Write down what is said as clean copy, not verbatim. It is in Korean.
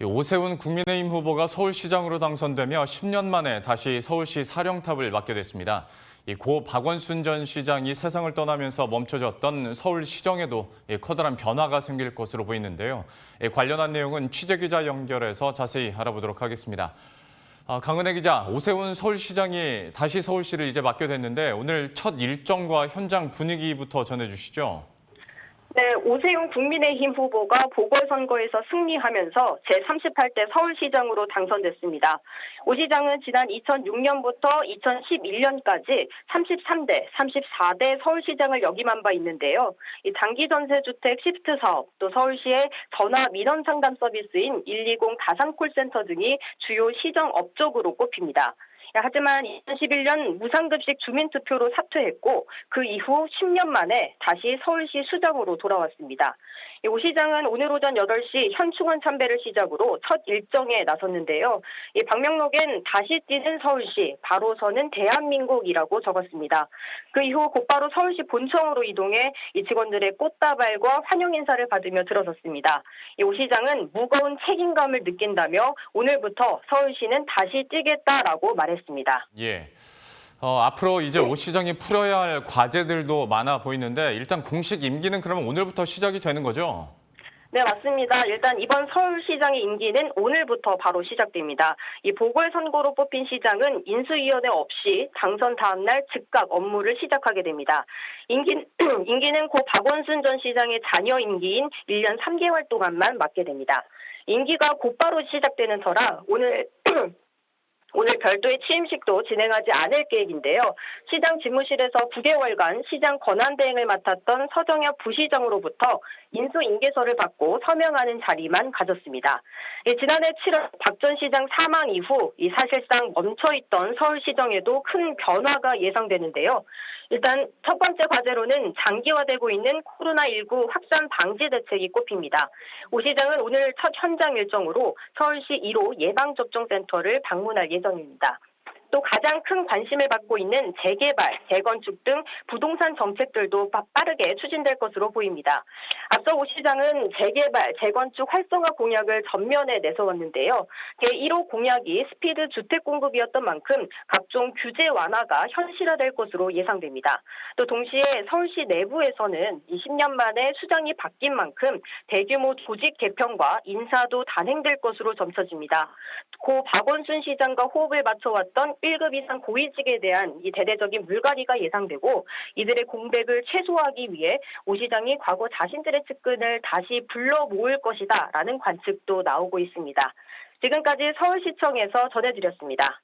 오세훈 국민의힘 후보가 서울시장으로 당선되며 10년 만에 다시 서울시 사령탑을 맡게 됐습니다. 고 박원순 전 시장이 세상을 떠나면서 멈춰졌던 서울시정에도 커다란 변화가 생길 것으로 보이는데요. 관련한 내용은 취재기자 연결해서 자세히 알아보도록 하겠습니다. 강은혜 기자, 오세훈 서울시장이 다시 서울시를 이제 맡게 됐는데 오늘 첫 일정과 현장 분위기부터 전해주시죠. 네, 오세훈 국민의힘 후보가 보궐선거에서 승리하면서 제38대 서울시장으로 당선됐습니다. 오 시장은 지난 2006년부터 2011년까지 33대, 34대 서울시장을 역임한 바 있는데요. 이 장기 전세주택 시프트 사업, 또 서울시의 전화 민원 상담 서비스인 120 다산 콜센터 등이 주요 시정 업적으로 꼽힙니다. 하지만 2011년 무상급식 주민투표로 사퇴했고 그 이후 10년 만에 다시 서울시 수장으로 돌아왔습니다. 오 시장은 오늘 오전 8시 현충원 참배를 시작으로 첫 일정에 나섰는데요. 이 방명록엔 다시 뛰는 서울시, 바로서는 대한민국이라고 적었습니다. 그 이후 곧바로 서울시 본청으로 이동해 이 직원들의 꽃다발과 환영 인사를 받으며 들어섰습니다. 오 시장은 무거운 책임감을 느낀다며 오늘부터 서울시는 다시 뛰겠다라고 말했습니다. 예. 앞으로 이제 오 시장이 풀어야 할 과제들도 많아 보이는데 일단 공식 임기는 그러면 오늘부터 시작이 되는 거죠? 네, 맞습니다. 일단 이번 서울시장의 임기는 오늘부터 바로 시작됩니다. 이 보궐선거로 뽑힌 시장은 인수위원회 없이 당선 다음 날 즉각 업무를 시작하게 됩니다. 임기는 고 박원순 전 시장의 잔여 임기인 1년 3개월 동안만 맡게 됩니다. 임기가 곧바로 시작되는 터라 오늘 별도의 취임식도 진행하지 않을 계획인데요. 시장 집무실에서 9개월간 시장 권한대행을 맡았던 서정엽 부시장으로부터 인수인계서를 받고 서명하는 자리만 가졌습니다. 지난해 7월 박 전 시장 사망 이후 사실상 멈춰있던 서울시정에도 큰 변화가 예상되는데요. 일단 첫 번째 과제로는 장기화되고 있는 코로나19 확산 방지 대책이 꼽힙니다. 오 시장은 오늘 첫 현장 일정으로 서울시 1호 예방접종센터를 방문할 예정입니다. 또 가장 큰 관심을 받고 있는 재개발, 재건축 등 부동산 정책들도 빠르게 추진될 것으로 보입니다. 앞서 오 시장은 재개발, 재건축 활성화 공약을 전면에 내세웠는데요. 제1호 공약이 스피드 주택 공급이었던 만큼 각종 규제 완화가 현실화될 것으로 예상됩니다. 또 동시에 서울시 내부에서는 20년 만에 수장이 바뀐 만큼 대규모 조직 개편과 인사도 단행될 것으로 점쳐집니다. 고 박원순 시장과 호흡을 맞춰왔던 1급 이상 고위직에 대한 이 대대적인 물갈이가 예상되고 이들의 공백을 최소화하기 위해 오 시장이 과거 자신들의 측근을 다시 불러 모을 것이다라는 관측도 나오고 있습니다. 지금까지 서울시청에서 전해드렸습니다.